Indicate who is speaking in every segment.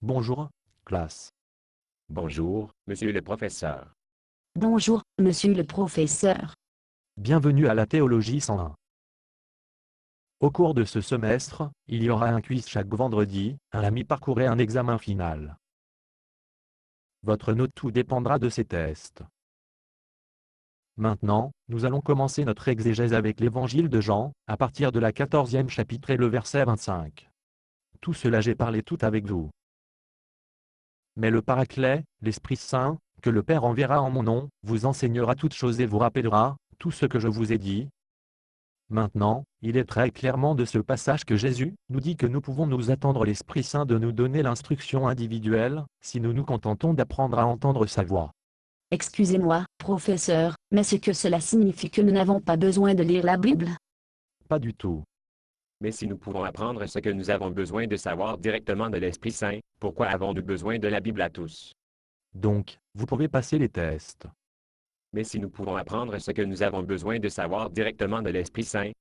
Speaker 1: Bonjour, classe.
Speaker 2: Bonjour, monsieur le professeur.
Speaker 3: Bonjour, monsieur le professeur.
Speaker 1: Bienvenue à la Théologie 101. Au cours de ce semestre, il y aura un quiz chaque vendredi, un ami parcourrait un examen final. Votre note tout dépendra de ces tests. Maintenant, nous allons commencer notre exégèse avec l'évangile de Jean, à partir de la 14e chapitre et le verset 25. Tout cela j'ai parlé tout avec vous. Mais le Paraclet, l'Esprit Saint, que le Père enverra en mon nom, vous enseignera toutes choses et vous rappellera tout ce que je vous ai dit. Maintenant, il est très clairement de ce passage que Jésus nous dit que nous pouvons nous attendre l'Esprit Saint de nous donner l'instruction individuelle, si nous nous contentons d'apprendre à entendre sa voix.
Speaker 3: Excusez-moi, professeur, mais ce que cela signifie que nous n'avons pas besoin de lire la Bible?
Speaker 1: Pas du tout.
Speaker 2: Mais si nous pouvons apprendre ce que nous avons besoin de savoir directement de l'Esprit Saint, pourquoi avons-nous besoin de la Bible à tous?
Speaker 1: Donc, vous pouvez passer les tests.
Speaker 2: Mais si nous pouvons apprendre ce que nous avons besoin de savoir directement de l'Esprit Saint,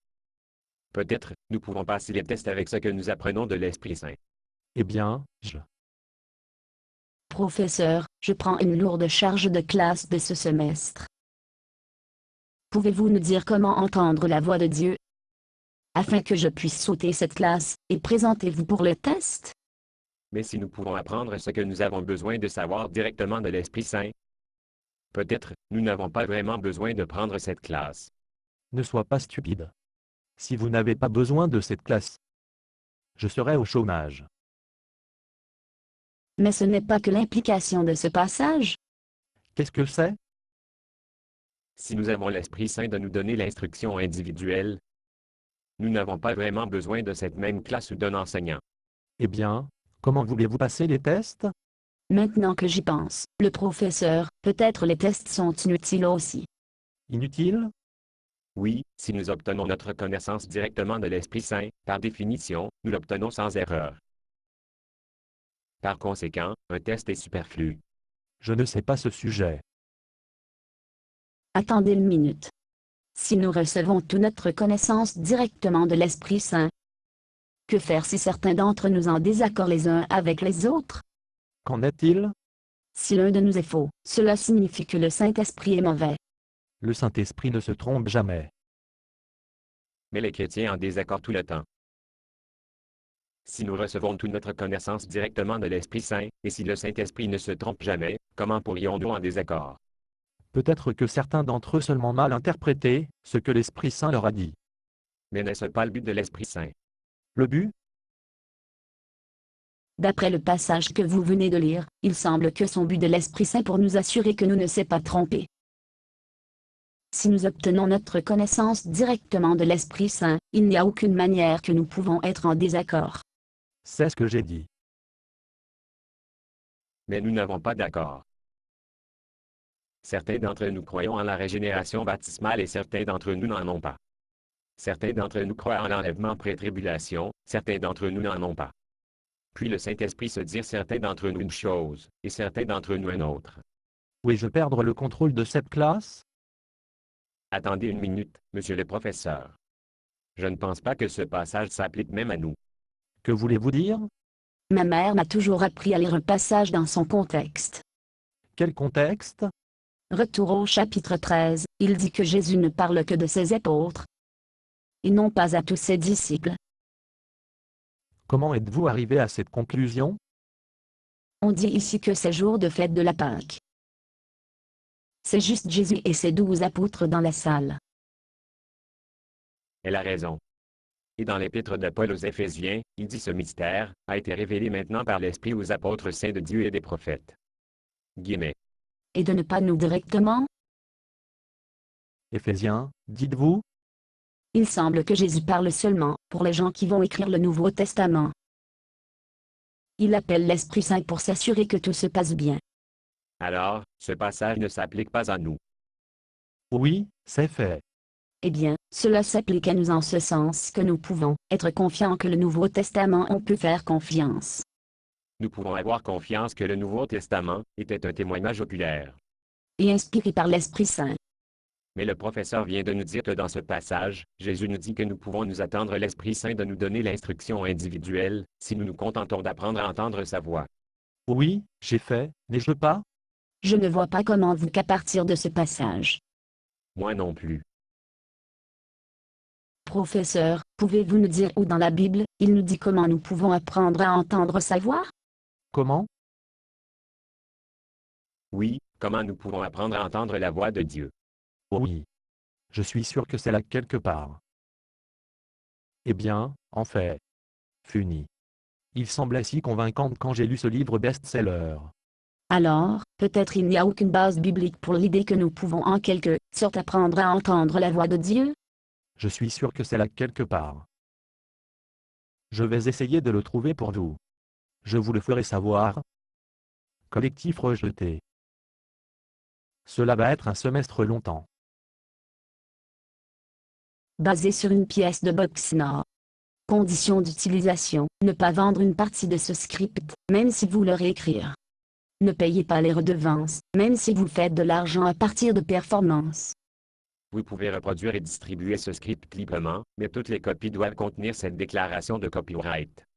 Speaker 2: peut-être, nous pouvons passer les tests avec ce que nous apprenons de l'Esprit Saint.
Speaker 1: Eh bien,
Speaker 3: Professeur, je prends une lourde charge de classe de ce semestre. Pouvez-vous nous dire comment entendre la voix de Dieu? Afin que je puisse sauter cette classe, et présentez-vous pour le test?
Speaker 2: Mais si nous pouvons apprendre ce que nous avons besoin de savoir directement de l'Esprit Saint, peut-être, nous n'avons pas vraiment besoin de prendre cette classe.
Speaker 1: ne sois pas stupide. Si vous n'avez pas besoin de cette classe, je serai au chômage.
Speaker 3: Mais ce n'est pas que l'implication de ce passage.
Speaker 1: Qu'est-ce que c'est?
Speaker 2: Si nous avons l'Esprit Saint de nous donner l'instruction individuelle, nous n'avons pas vraiment besoin de cette même classe ou d'un enseignant.
Speaker 1: Eh bien, comment voulez-vous passer les tests?
Speaker 3: Maintenant que j'y pense, le professeur, peut-être les tests sont inutiles aussi.
Speaker 1: Inutile?
Speaker 2: Oui, si nous obtenons notre connaissance directement de l'Esprit Saint, par définition, nous l'obtenons sans erreur. Par conséquent, un test est superflu.
Speaker 1: Je ne sais pas ce sujet.
Speaker 3: Attendez une minute. Si nous recevons toute notre connaissance directement de l'Esprit Saint, que faire si certains d'entre nous en désaccord les uns avec les autres?
Speaker 1: Qu'en est-il?
Speaker 3: Si l'un de nous est faux, cela signifie que le Saint-Esprit est mauvais.
Speaker 1: Le Saint-Esprit ne se trompe jamais.
Speaker 2: Mais les chrétiens en désaccord tout le temps. Si nous recevons toute notre connaissance directement de l'Esprit Saint, et si le Saint-Esprit ne se trompe jamais, comment pourrions-nous en désaccord?
Speaker 1: Peut-être que certains d'entre eux seulement mal interprété ce que l'Esprit Saint leur a dit.
Speaker 2: Mais n'est-ce pas le but de l'Esprit Saint?
Speaker 1: Le but?
Speaker 3: D'après le passage que vous venez de lire, il semble que son but de l'Esprit Saint pour nous assurer que nous ne s'est pas trompé. Si nous obtenons notre connaissance directement de l'Esprit Saint, il n'y a aucune manière que nous pouvons être en désaccord.
Speaker 1: C'est ce que j'ai dit.
Speaker 2: Mais nous n'avons pas d'accord. Certains d'entre nous croyons en la régénération baptismale et certains d'entre nous n'en ont pas. Certains d'entre nous croient en l'enlèvement pré-tribulation, certains d'entre nous n'en ont pas. Puis le Saint-Esprit se dit certains d'entre nous une chose, et certains d'entre nous une autre.
Speaker 1: Vais-je perdre le contrôle de cette classe?
Speaker 2: Attendez une minute, monsieur le professeur. Je ne pense pas que ce passage s'applique même à nous.
Speaker 1: Que voulez-vous dire?
Speaker 3: Ma mère m'a toujours appris à lire un passage dans son contexte.
Speaker 1: Quel contexte?
Speaker 3: Retour au chapitre 13, il dit que Jésus ne parle que de ses apôtres, et non pas à tous ses disciples.
Speaker 1: Comment êtes-vous arrivé à cette conclusion?
Speaker 3: On dit ici que c'est jour de fête de la Pâque. C'est juste Jésus et ses 12 apôtres dans la salle.
Speaker 2: Elle a raison. Et dans l'épître de Paul aux Éphésiens, il dit ce mystère a été révélé maintenant par l'Esprit aux apôtres saints de Dieu et des prophètes. Guillemets.
Speaker 3: Et de ne pas nous directement?
Speaker 1: Éphésiens, dites-vous?
Speaker 3: Il semble que Jésus parle seulement pour les gens qui vont écrire le Nouveau Testament. Il appelle l'Esprit Saint pour s'assurer que tout se passe bien.
Speaker 2: Alors, ce passage ne s'applique pas à nous.
Speaker 1: Oui, c'est fait.
Speaker 3: Eh bien, cela s'applique à nous en ce sens que nous pouvons être confiants que le Nouveau Testament on peut faire confiance.
Speaker 2: Nous pouvons avoir confiance que le Nouveau Testament était un témoignage oculaire.
Speaker 3: Et inspiré par l'Esprit Saint.
Speaker 2: Mais le professeur vient de nous dire que dans ce passage, Jésus nous dit que nous pouvons nous attendre l'Esprit Saint de nous donner l'instruction individuelle, si nous nous contentons d'apprendre à entendre sa voix.
Speaker 1: Oui, j'ai fait, n'ai-je pas?
Speaker 3: Je ne vois pas comment vous qu'à partir de ce passage.
Speaker 2: Moi non plus.
Speaker 3: Professeur, pouvez-vous nous dire où dans la Bible, il nous dit comment nous pouvons apprendre à entendre sa voix?
Speaker 1: Comment?
Speaker 2: Oui, comment nous pouvons apprendre à entendre la voix de Dieu?
Speaker 1: Oui. Je suis sûr que c'est là quelque part. Eh bien, en fait. Funny. Il semblait si convaincant quand j'ai lu ce livre best-seller.
Speaker 3: Alors, peut-être il n'y a aucune base biblique pour l'idée que nous pouvons en quelque sorte apprendre à entendre la voix de Dieu?
Speaker 1: Je suis sûr que c'est là quelque part. Je vais essayer de le trouver pour vous. Je vous le ferai savoir. Collectif rejeté. Cela va être un semestre longtemps.
Speaker 3: Basé sur une pièce de Boxnor. Conditions d'utilisation, ne pas vendre une partie de ce script, même si vous le réécrire. Ne payez pas les redevances, même si vous faites de l'argent à partir de performances.
Speaker 2: Vous pouvez reproduire et distribuer ce script librement, mais toutes les copies doivent contenir cette déclaration de copyright.